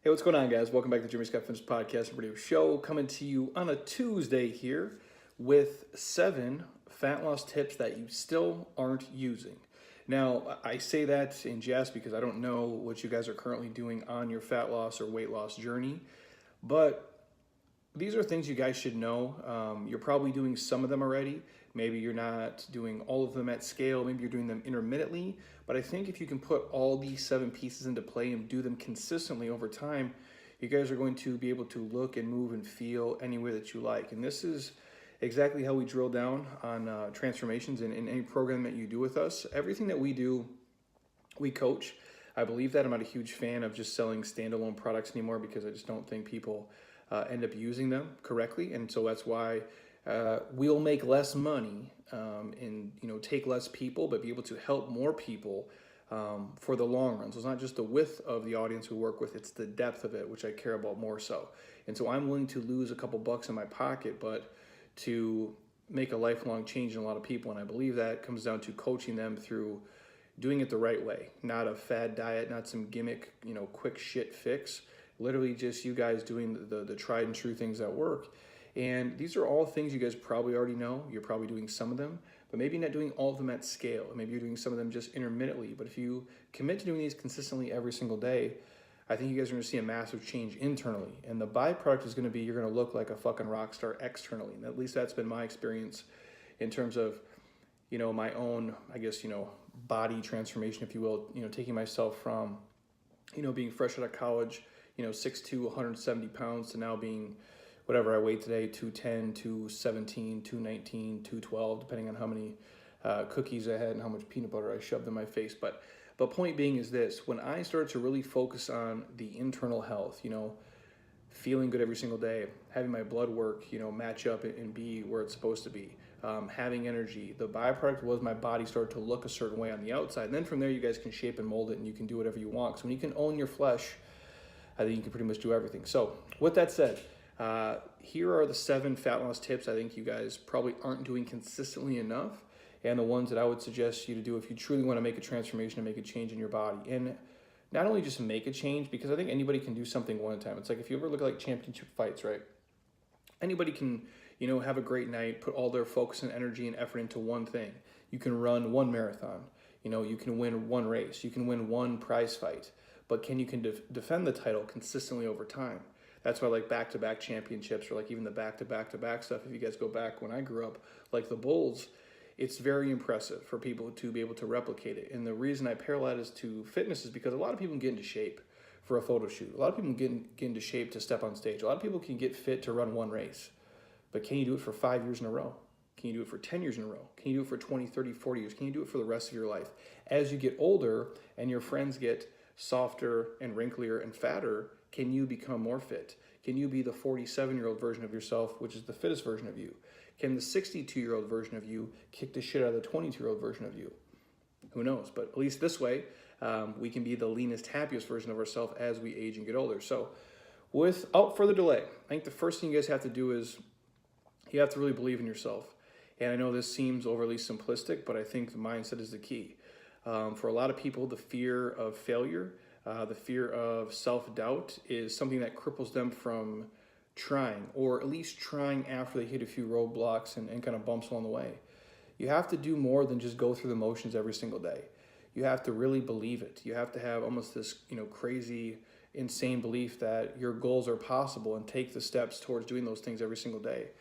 Hey, what's going on, guys? Welcome back to the Jimmy Scott Fitness Podcast and Radio Show. Coming to you on a Tuesday here with 7 fat loss tips that you still aren't using. Now, I say that in jest because I don't know what you guys are currently doing on your fat loss or weight loss journey, but these are things you guys should know. You're probably doing some of them already. Maybe you're not doing all of them at scale. Maybe you're doing them intermittently. But I think if you can put all these 7 pieces into play and do them consistently over time, you guys are going to be able to look and move and feel any way that you like. And this is exactly how we drill down on transformations in any program that you do with us. Everything that we do, we coach. I believe that. I'm not a huge fan of just selling standalone products anymore because I just don't think people end up using them correctly. And so that's why we'll make less money and take less people, but be able to help more people for the long run. So it's not just the width of the audience we work with, it's the depth of it, which I care about more so. And so I'm willing to lose a couple bucks in my pocket, but to make a lifelong change in a lot of people. And I believe that comes down to coaching them through doing it the right way, not a fad diet, not some gimmick, quick shit fix. Literally just you guys doing the tried and true things that work. And these are all things you guys probably already know. You're probably doing some of them, but maybe not doing all of them at scale. Maybe you're doing some of them just intermittently. But if you commit to doing these consistently every single day, I think you guys are gonna see a massive change internally. And the byproduct is gonna be you're gonna look like a fucking rock star externally. And at least that's been my experience in terms of, my own, body transformation, if you will, taking myself from, being fresh out of college, 6'2", 170 pounds to now being whatever I weigh today, 210, 217, 219, 212, depending on how many cookies I had and how much peanut butter I shoved in my face. But point being is this: when I started to really focus on the internal health, feeling good every single day, having my blood work, match up and be where it's supposed to be, having energy, the byproduct was my body started to look a certain way on the outside. And then from there, you guys can shape and mold it and you can do whatever you want. So when you can own your flesh, I think you can pretty much do everything. So with that said, here are the 7 fat loss tips I think you guys probably aren't doing consistently enough, and the ones that I would suggest you to do if you truly want to make a transformation and make a change in your body. And not only just make a change, because I think anybody can do something one time. It's like if you ever look at like championship fights, right? Anybody can, have a great night, put all their focus and energy and effort into one thing. You can run one marathon. You can win one race. You can win one prize fight. But can you defend the title consistently over time? That's why like back-to-back championships or like even the back-to-back-to-back stuff, if you guys go back when I grew up, like the Bulls, it's very impressive for people to be able to replicate it. And the reason I parallel it to fitness is because a lot of people get into shape for a photo shoot. A lot of people get into shape to step on stage. A lot of people can get fit to run one race. But can you do it for 5 years in a row? Can you do it for 10 years in a row? Can you do it for 20, 30, 40 years? Can you do it for the rest of your life? As you get older and your friends get softer and wrinklier and fatter, can you become more fit? Can you be the 47-year-old version of yourself, which is the fittest version of you? Can the 62-year-old version of you kick the shit out of the 22-year-old version of you? Who knows? But at least this way, we can be the leanest, happiest version of ourselves as we age and get older. So without further delay, I think the first thing you guys have to do is you have to really believe in yourself. And I know this seems overly simplistic, but I think the mindset is the key. For a lot of people, the fear of failure, the fear of self-doubt is something that cripples them from trying, or at least trying after they hit a few roadblocks and kind of bumps along the way. You have to do more than just go through the motions every single day. You have to really believe it. You have to have almost this, crazy, insane belief that your goals are possible and take the steps towards doing those things every single day.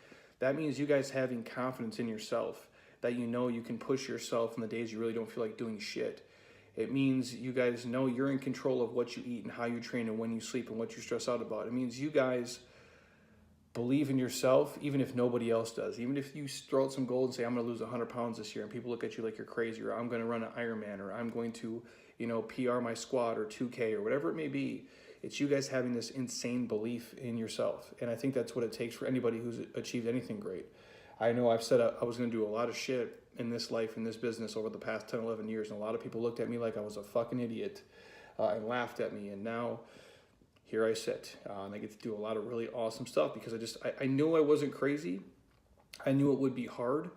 That means you guys having confidence in yourself, that you can push yourself in the days you really don't feel like doing shit. It means you guys know you're in control of what you eat and how you train and when you sleep and what you stress out about. It means you guys believe in yourself even if nobody else does. Even if you throw out some goals and say, I'm going to lose 100 pounds this year, and people look at you like you're crazy, or I'm going to run an Ironman, or I'm going to, PR my squat or 2K or whatever it may be. It's you guys having this insane belief in yourself. And I think that's what it takes for anybody who's achieved anything great. I know I've said I was going to do a lot of shit in this life, in this business over the past 10, 11 years. And a lot of people looked at me like I was a fucking idiot and laughed at me. And now here I sit and I get to do a lot of really awesome stuff because I knew I wasn't crazy. I knew it would be hard.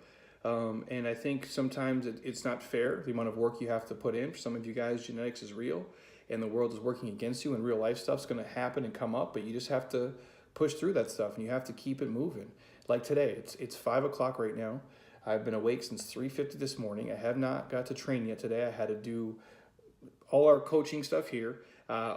And I think sometimes it's not fair, the amount of work you have to put in. For some of you guys, genetics is real. and the world is working against you and real life stuff's going to happen and come up, but you just have to push through that stuff and you have to keep it moving. Like today, it's 5 o'clock right now. I've been awake since 3:50 this morning. I have not got to train yet today. I had to do all our coaching stuff here.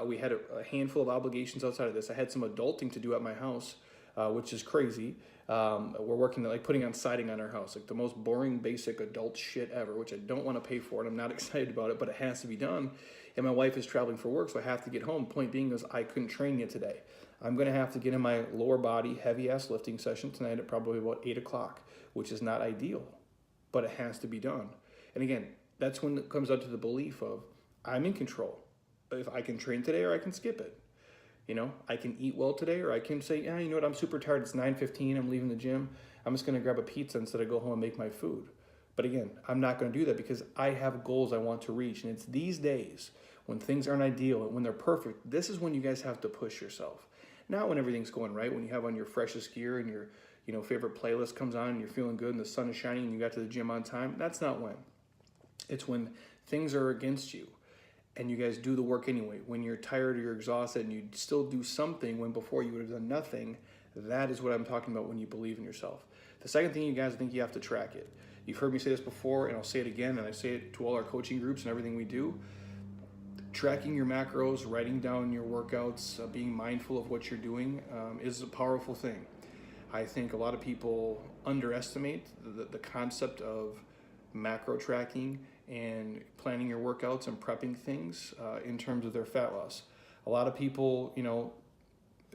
We had a handful of obligations outside of this. I had some adulting to do at my house, which is crazy. We're working like putting on siding on our house, like the most boring, basic adult shit ever, which I don't want to pay for, and I'm not excited about it, but it has to be done. And my wife is traveling for work, so I have to get home. Point being is I couldn't train yet today. I'm going to have to get in my lower body heavy-ass lifting session tonight at probably about 8 o'clock, which is not ideal, but it has to be done. And again, that's when it comes out to the belief of I'm in control. If I can train today or I can skip it. You know, I can eat well today, or I can say, yeah, you know what, I'm super tired. It's 9:15. I'm leaving the gym. I'm just going to grab a pizza instead of go home and make my food. But again, I'm not going to do that because I have goals I want to reach. And it's these days when things aren't ideal and when they're perfect, this is when you guys have to push yourself. Not when everything's going right, when you have on your freshest gear and your favorite playlist comes on and you're feeling good and the sun is shining and you got to the gym on time. That's not when. It's when things are against you. And you guys do the work anyway. When you're tired or you're exhausted and you still do something when before you would have done nothing, that is what I'm talking about when you believe in yourself. The second thing, you guys, I think you have to track it. You've heard me say this before, and I'll say it again, and I say it to all our coaching groups and everything we do. Tracking your macros, writing down your workouts, being mindful of what you're doing is a powerful thing. I think a lot of people underestimate the concept of macro tracking and planning your workouts and prepping things in terms of their fat loss. A lot of people,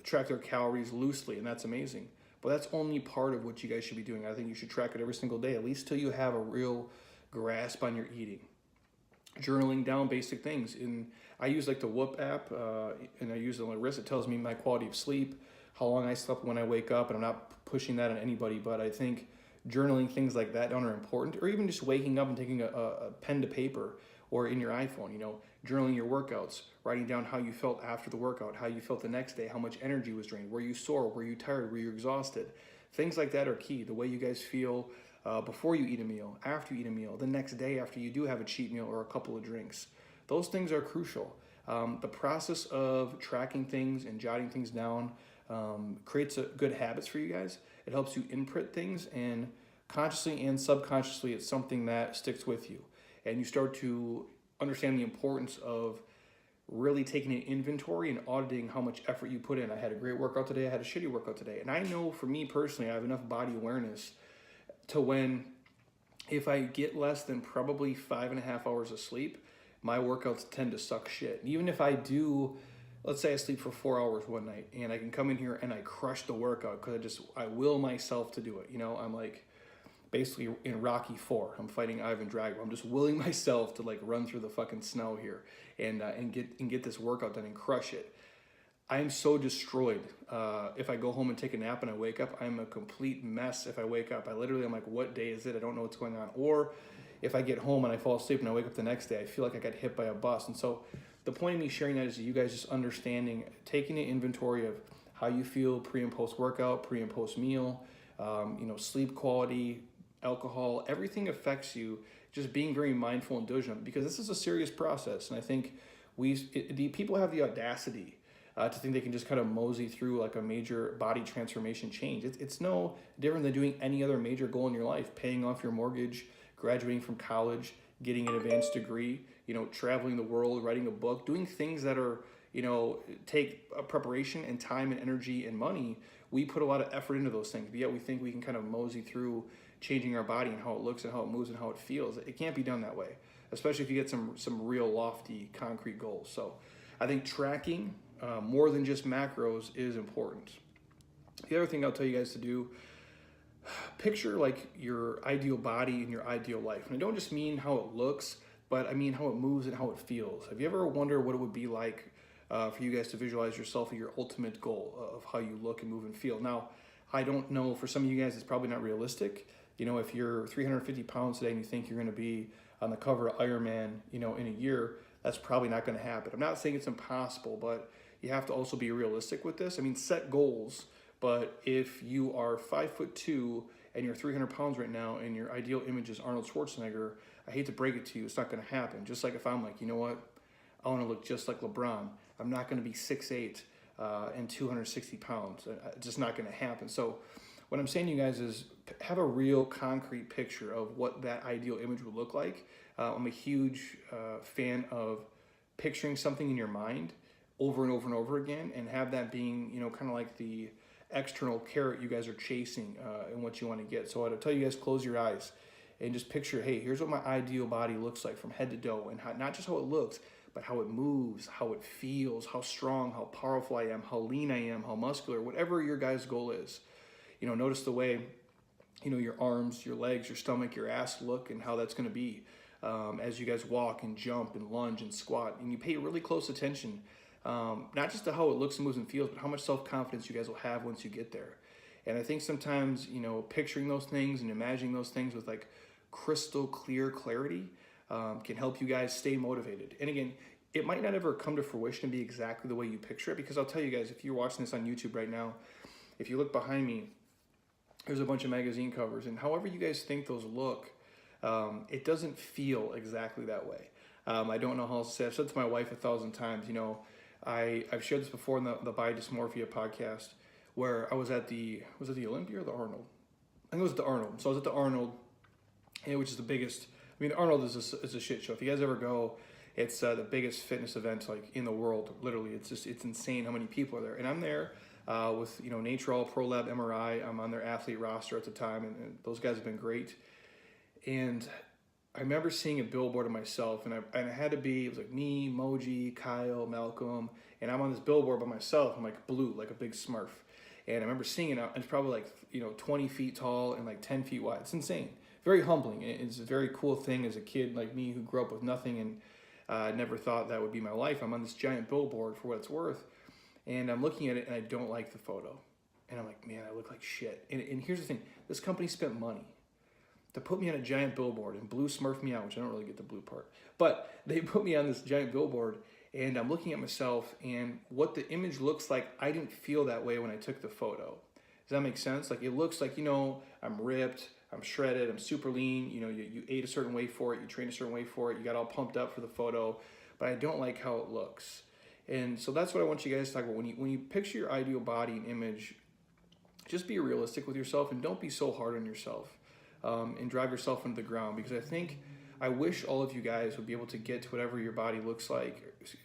track their calories loosely, and that's amazing. But that's only part of what you guys should be doing. I think you should track it every single day, at least till you have a real grasp on your eating. Journaling down basic things. I use like the Whoop app, and I use it on my wrist. It tells me my quality of sleep, how long I slept when I wake up, and I'm not pushing that on anybody, but I think journaling things like that down are important, or even just waking up and taking a pen to paper or in your iPhone, journaling your workouts, writing down how you felt after the workout, how you felt the next day, how much energy was drained, were you sore, were you tired, were you exhausted? Things like that are key. The way you guys feel before you eat a meal, after you eat a meal, the next day after you do have a cheat meal or a couple of drinks. Those things are crucial. The process of tracking things and jotting things down creates good habits for you guys. It helps you input things, and consciously and subconsciously, it's something that sticks with you. And you start to understand the importance of really taking an inventory and auditing how much effort you put in. I had a great workout today. I had a shitty workout today. And I know for me personally, I have enough body awareness to when, if I get less than probably 5.5 hours of sleep, my workouts tend to suck shit. And even if I do, let's say I sleep for 4 hours one night and I can come in here and I crush the workout because I will myself to do it. I'm like basically in Rocky 4. I'm fighting Ivan Drago. I'm just willing myself to like run through the fucking snow here and get this workout done and crush it. I'm so destroyed. If I go home and take a nap and I wake up, I'm a complete mess. If I wake up, I'm like, what day is it? I don't know what's going on. Or if I get home and I fall asleep and I wake up the next day, I feel like I got hit by a bus. And so the point of me sharing that is you guys just understanding, taking an inventory of how you feel pre and post workout, pre and post meal, sleep quality, alcohol, everything affects you. Just being very mindful and diligent, because this is a serious process. And I think the people have the audacity to think they can just kind of mosey through like a major body transformation change. It's no different than doing any other major goal in your life, paying off your mortgage, graduating from college, getting an advanced degree, traveling the world, writing a book, doing things that are, take preparation and time and energy and money. We put a lot of effort into those things, but yet we think we can kind of mosey through changing our body and how it looks and how it moves and how it feels. It can't be done that way, especially if you get some real lofty concrete goals. So I think tracking more than just macros is important. The other thing I'll tell you guys to do, picture like your ideal body and your ideal life. And I don't just mean how it looks, but I mean how it moves and how it feels. Have you ever wondered what it would be like for you guys to visualize yourself at your ultimate goal of how you look and move and feel? Now, I don't know, for some of you guys, it's probably not realistic. If you're 350 pounds today and you think you're going to be on the cover of Iron Man, in a year, that's probably not going to happen. I'm not saying it's impossible, but you have to also be realistic with this. I mean, set goals, but if you are 5'2" and you're 300 pounds right now and your ideal image is Arnold Schwarzenegger, I hate to break it to you, it's not going to happen. Just like if I'm like, you know what, I want to look just like LeBron. I'm not going to be 6'8" and 260 pounds. It's just not going to happen. So what I'm saying to you guys is have a real concrete picture of what that ideal image would look like. I'm a huge fan of picturing something in your mind over and over and over again, and have that being, kind of like the external carrot you guys are chasing and what you want to get. So I'd tell you guys, close your eyes and just picture, hey, here's what my ideal body looks like from head to toe, and not just how it looks, but how it moves, how it feels, how strong, how powerful I am, how lean I am, how muscular, whatever your guys' goal is. Notice the way, your arms, your legs, your stomach, your ass look, and how that's going to be as you guys walk and jump and lunge and squat. And you pay really close attention, not just to how it looks and moves and feels, but how much self-confidence you guys will have once you get there. And I think sometimes, picturing those things and imagining those things with like crystal clear clarity can help you guys stay motivated. And again, it might not ever come to fruition and be exactly the way you picture it, because I'll tell you guys, if you're watching this on YouTube right now, if you look behind me, there's a bunch of magazine covers, and however you guys think those look, it doesn't feel exactly that way. I don't know how else to say it. I've said to my wife 1,000 times, I've shared this before in the Body Dysmorphia podcast, where I was at was it the Olympia or the Arnold? I think it was the Arnold. So I was at the Arnold, which is the biggest. I mean, the Arnold is a shit show. If you guys ever go, it's the biggest fitness event like in the world. Literally, it's insane how many people are there. And I'm there with Nature All Pro Lab MRI. I'm on their athlete roster at the time, and those guys have been great. And I remember seeing a billboard of myself, and it had to be, it was like me, Moji, Kyle, Malcolm, and I'm on this billboard by myself. I'm like blue, like a big Smurf. And I remember seeing it, and it's probably like 20 feet tall and like 10 feet wide. It's insane. Very humbling. It's a very cool thing as a kid like me who grew up with nothing and never thought that would be my life. I'm on this giant billboard for what it's worth, and I'm looking at it, and I don't like the photo. And I'm like, man, I look like shit. And here's the thing. This company spent money to put me on a giant billboard, and blue Smurf me out, which I don't really get the blue part. But they put me on this giant billboard, and I'm looking at myself, and what the image looks like, I didn't feel that way when I took the photo. Does that make sense? Like, it looks like, I'm ripped, I'm shredded, I'm super lean, you ate a certain way for it, you trained a certain way for it, you got all pumped up for the photo, but I don't like how it looks. And so that's what I want you guys to talk about. When you picture your ideal body and image, just be realistic with yourself, and don't be so hard on yourself. And drive yourself into the ground, because I wish all of you guys would be able to get to whatever your body looks like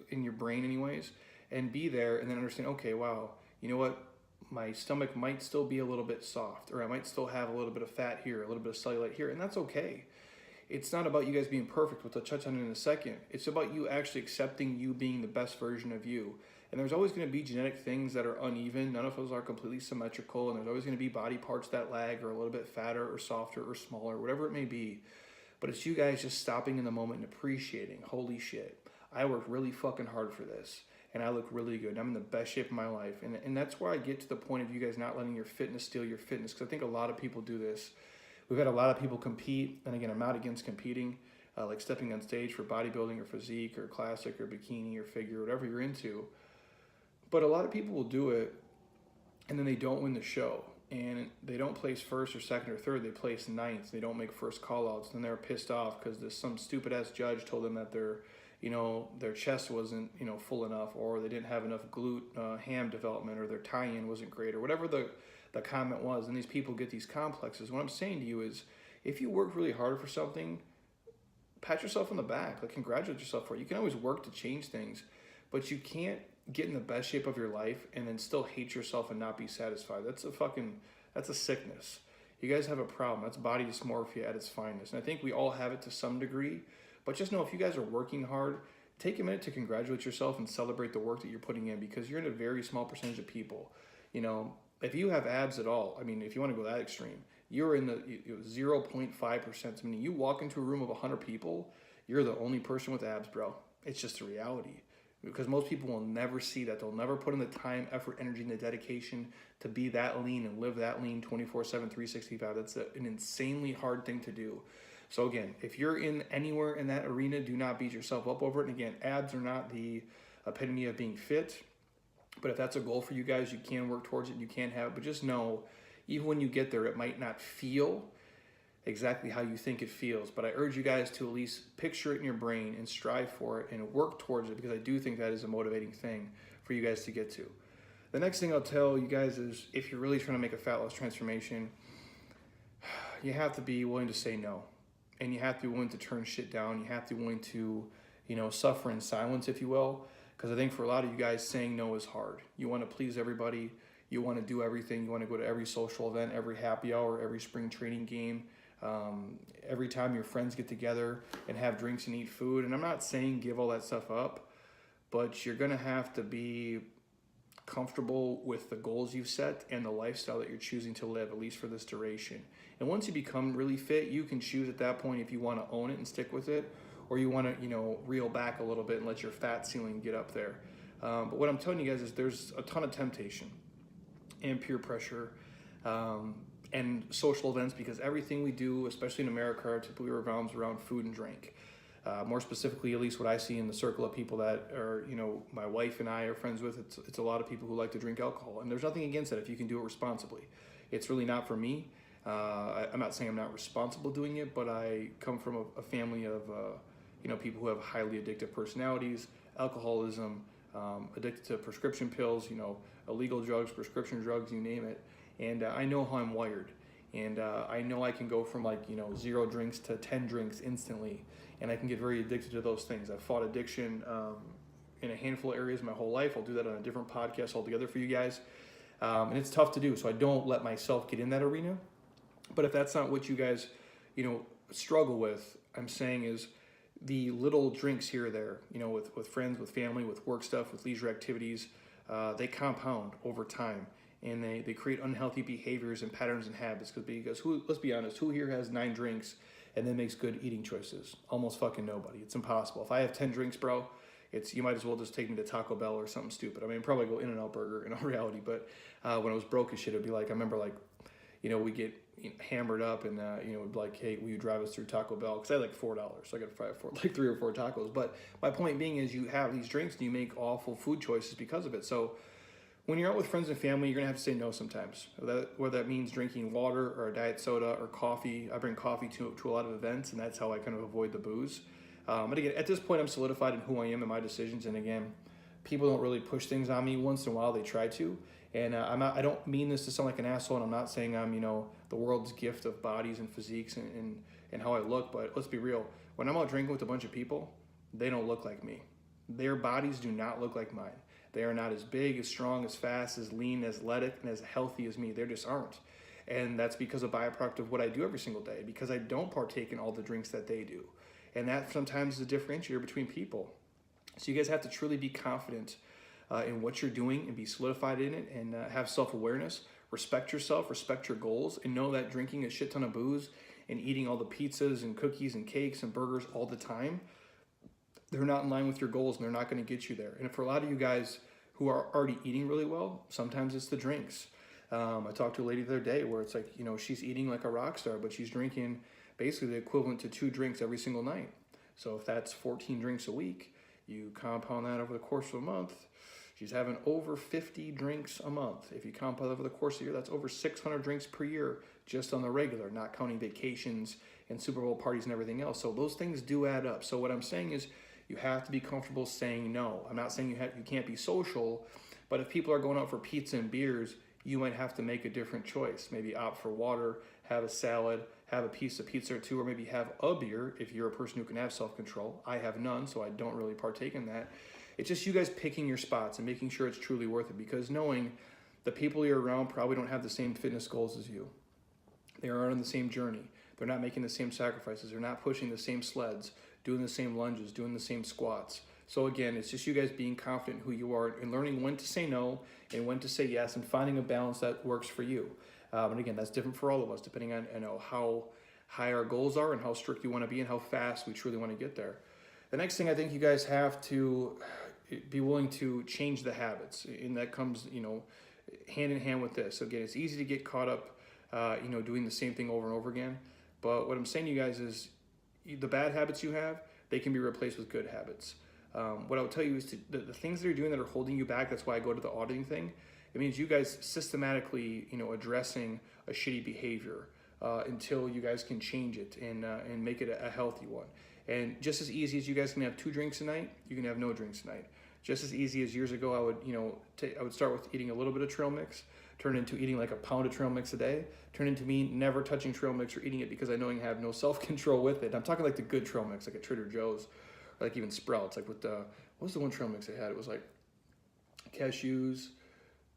in your brain anyways, and be there and then understand, okay, wow, you know what, my stomach might still be a little bit soft, or I might still have a little bit of fat here, a little bit of cellulite here, and that's okay. It's not about you guys being perfect, which I'll touch on in a second. It's about you actually accepting you being the best version of you. And there's always going to be genetic things that are uneven. None of those are completely symmetrical. And there's always going to be body parts that lag, or a little bit fatter or softer or smaller, whatever it may be. But it's you guys just stopping in the moment and appreciating, holy shit, I worked really fucking hard for this, and I look really good. I'm in the best shape of my life. And that's where I get to the point of you guys not letting your fitness steal your fitness, because I think a lot of people do this. We've had a lot of people compete, and again, I'm not against competing, like stepping on stage for bodybuilding or physique or classic or bikini or figure, whatever you're into. But a lot of people will do it, and then they don't win the show, and they don't place first or second or third. They place ninth. They don't make first call-outs. Then they're pissed off because some stupid-ass judge told them that their chest wasn't, full enough, or they didn't have enough glute ham development, or their tie-in wasn't great, or whatever the comment was. And these people get these complexes. What I'm saying to you is, if you work really hard for something, pat yourself on the back. Like, congratulate yourself for it. You can always work to change things, but you can't get in the best shape of your life and then still hate yourself and not be satisfied. That's a sickness. You guys have a problem. That's body dysmorphia at its finest. And I think we all have it to some degree, but just know if you guys are working hard, take a minute to congratulate yourself and celebrate the work that you're putting in, because you're in a very small percentage of people. If you have abs at all, if you want to go that extreme, you're in the 0.5%. You walk into a room of 100 people, you're the only person with abs, bro. It's just a reality. Because most people will never see that. They'll never put in the time, effort, energy, and the dedication to be that lean and live that lean 24/7, 365. That's an insanely hard thing to do. So again, if you're in anywhere in that arena, do not beat yourself up over it. And again, abs are not the epitome of being fit. But if that's a goal for you guys, you can work towards it and you can have it. But just know, even when you get there, it might not feel exactly how you think it feels. But I urge you guys to at least picture it in your brain and strive for it and work towards it, because I do think that is a motivating thing for you guys to get to. The next thing I'll tell you guys is, if you're really trying to make a fat loss transformation, you have to be willing to say no. And you have to be willing to turn shit down. You have to be willing to, suffer in silence, if you will. Because I think for a lot of you guys, saying no is hard. You want to please everybody. You want to do everything. You want to go to every social event, every happy hour, every spring training game, every time your friends get together and have drinks and eat food. And I'm not saying give all that stuff up, but you're going to have to be comfortable with the goals you've set and the lifestyle that you're choosing to live, at least for this duration. And once you become really fit, you can choose at that point if you want to own it and stick with it, or you want to, reel back a little bit and let your fat ceiling get up there. But what I'm telling you guys is there's a ton of temptation and peer pressure and social events, because everything we do, especially in America, typically revolves around food and drink. More specifically, at least what I see in the circle of people that are, my wife and I are friends with, it's a lot of people who like to drink alcohol. And there's nothing against that if you can do it responsibly. It's really not for me. I'm not saying I'm not responsible doing it, but I come from a family of, people who have highly addictive personalities, alcoholism, addicted to prescription pills, illegal drugs, prescription drugs, you name it. And I know how I'm wired. And I know I can go from 0 drinks to 10 drinks instantly. And I can get very addicted to those things. I've fought addiction in a handful of areas my whole life. I'll do that on a different podcast altogether for you guys. And it's tough to do, so I don't let myself get in that arena. But if that's not what you guys, struggle with, I'm saying is the little drinks here or there, with friends, with family, with work stuff, with leisure activities, they compound over time. And they create unhealthy behaviors and patterns and habits. Because let's be honest, who here has 9 drinks and then makes good eating choices? Almost fucking nobody. It's impossible. If I have 10 drinks, bro, you might as well just take me to Taco Bell or something stupid. I mean, probably go In-N-Out Burger in all reality. But when I was broke as shit, it'd be like, I remember we get hammered up and, it'd be like, hey, will you drive us through Taco Bell? Because I had $4. So I got to fry for 3 or 4 tacos. But my point being is, you have these drinks and you make awful food choices because of it. So when you're out with friends and family, you're going to have to say no sometimes. Whether that means drinking water or a diet soda or coffee. I bring coffee to a lot of events, and that's how I kind of avoid the booze. But again, at this point, I'm solidified in who I am and my decisions. And again, people don't really push things on me. Once in a while, they try to. And I don't mean this to sound like an asshole, and I'm not saying I'm, the world's gift of bodies and physiques and how I look. But let's be real. When I'm out drinking with a bunch of people, they don't look like me. Their bodies do not look like mine. They are not as big, as strong, as fast, as lean, as athletic, and as healthy as me. They just aren't. And that's because of byproduct of what I do every single day, because I don't partake in all the drinks that they do. And that sometimes is a differentiator between people. So you guys have to truly be confident in what you're doing and be solidified in it, and have self-awareness, respect yourself, respect your goals, and know that drinking a shit ton of booze and eating all the pizzas and cookies and cakes and burgers all the time, they're not in line with your goals, and they're not going to get you there. And for a lot of you guys who are already eating really well, sometimes it's the drinks. I talked to a lady the other day where it's like, she's eating like a rock star, but she's drinking basically the equivalent to 2 drinks every single night. So if that's 14 drinks a week, you compound that over the course of a month, she's having over 50 drinks a month. If you compound over the course of a year, that's over 600 drinks per year just on the regular, not counting vacations and Super Bowl parties and everything else. So those things do add up. So what I'm saying is, you have to be comfortable saying no. I'm not saying you can't be social, but if people are going out for pizza and beers, you might have to make a different choice. Maybe opt for water, have a salad, have a piece of pizza or 2, or maybe have a beer if you're a person who can have self-control. I have none, so I don't really partake in that. It's just you guys picking your spots and making sure it's truly worth it, because knowing the people you're around probably don't have the same fitness goals as you. They aren't on the same journey. They're not making the same sacrifices. They're not pushing the same sleds, doing the same lunges, doing the same squats. So again, it's just you guys being confident in who you are and learning when to say no and when to say yes, and finding a balance that works for you. And again, that's different for all of us, depending on how high our goals are and how strict you want to be and how fast we truly want to get there. The next thing, I think you guys have to be willing to change the habits, and that comes hand in hand with this. So again, it's easy to get caught up doing the same thing over and over again. But what I'm saying to you guys is, the bad habits you have, they can be replaced with good habits. What I would tell you is the things that you're doing that are holding you back, that's why I go to the auditing thing. It means you guys systematically, addressing a shitty behavior, until you guys can change it and make it a healthy one. And just as easy as you guys can have 2 drinks a night, you can have no drinks a night. Just as easy as years ago, I would start with eating a little bit of trail mix, turn into eating like a pound of trail mix a day, turn into me never touching trail mix or eating it because I know you have no self-control with it. I'm talking like the good trail mix, like at Trader Joe's, or like even Sprouts. Like with what was the one trail mix they had? It was like cashews,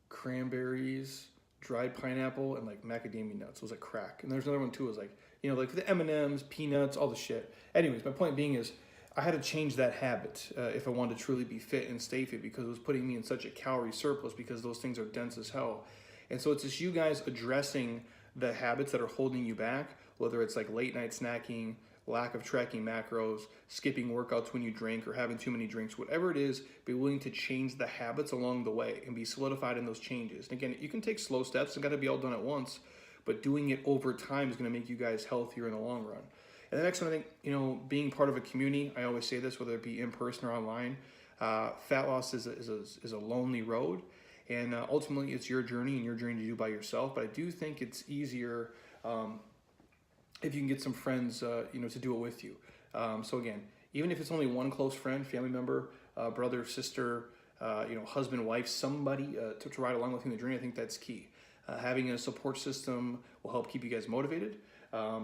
cranberries, dried pineapple, and like macadamia nuts. It was like crack. And there's another one too. It was like, like the M&Ms, peanuts, all the shit. Anyways, my point being is I had to change that habit if I wanted to truly be fit and stay fit, because it was putting me in such a calorie surplus, because those things are dense as hell. And so it's just you guys addressing the habits that are holding you back, whether it's like late night snacking, lack of tracking macros, skipping workouts when you drink, or having too many drinks, whatever it is, be willing to change the habits along the way and be solidified in those changes. And again, you can take slow steps, and got to be all done at once, but doing it over time is going to make you guys healthier in the long run. And the next one, I think, being part of a community, I always say this, whether it be in person or online, fat loss is a lonely road. And ultimately, it's your journey and your journey to do by yourself. But I do think it's easier if you can get some friends, to do it with you. So again, even if it's only one close friend, family member, brother, sister, husband, wife, somebody to ride along with you in the journey, I think that's key. Having a support system will help keep you guys motivated.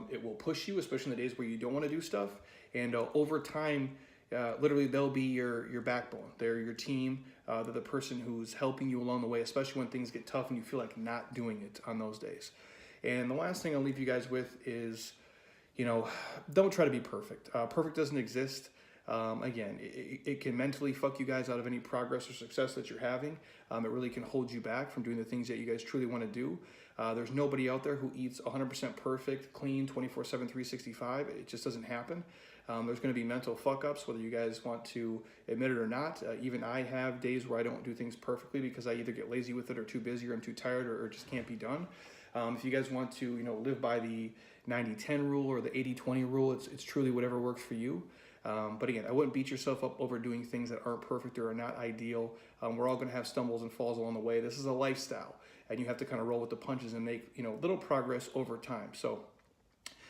It will push you, especially in the days where you don't want to do stuff. And over time, literally, they'll be your backbone. They're your team. They're the person who's helping you along the way, especially when things get tough and you feel like not doing it on those days. And the last thing I'll leave you guys with is, don't try to be perfect. Perfect doesn't exist. Again, it can mentally fuck you guys out of any progress or success that you're having. It really can hold you back from doing the things that you guys truly want to do. There's nobody out there who eats 100% perfect, clean, 24/7, 365. It just doesn't happen. There's going to be mental fuck-ups, whether you guys want to admit it or not. Even I have days where I don't do things perfectly because I either get lazy with it or too busy or I'm too tired or it just can't be done. If you guys want to, live by the 90-10 rule or the 80-20 rule, it's truly whatever works for you. But again, I wouldn't beat yourself up over doing things that aren't perfect or are not ideal. We're all going to have stumbles and falls along the way. This is a lifestyle, and you have to kind of roll with the punches and make little progress over time. So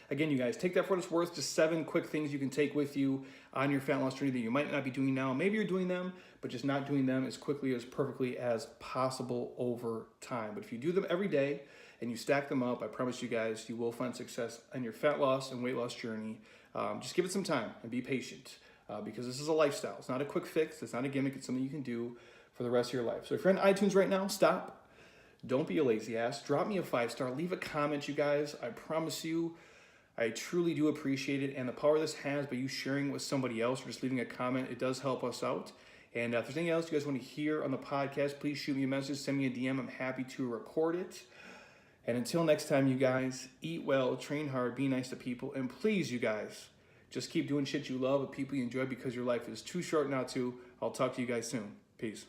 again, you guys, take that for what it's worth. Just 7 quick things you can take with you on your fat loss journey that you might not be doing now. Maybe you're doing them, but just not doing them as quickly, as perfectly as possible over time. But if you do them every day and you stack them up, I promise you guys, you will find success on your fat loss and weight loss journey. Just give it some time and be patient because this is a lifestyle. It's not a quick fix. It's not a gimmick. It's something you can do for the rest of your life. So if you're on iTunes right now, stop. Don't be a lazy ass. Drop me a 5-star. Leave a comment, you guys. I promise you, I truly do appreciate it. And the power this has by you sharing it with somebody else or just leaving a comment, it does help us out. And if there's anything else you guys want to hear on the podcast, please shoot me a message, send me a DM. I'm happy to record it. And until next time, you guys, eat well, train hard, be nice to people, and please, you guys, just keep doing shit you love with people you enjoy because your life is too short not to. I'll talk to you guys soon. Peace.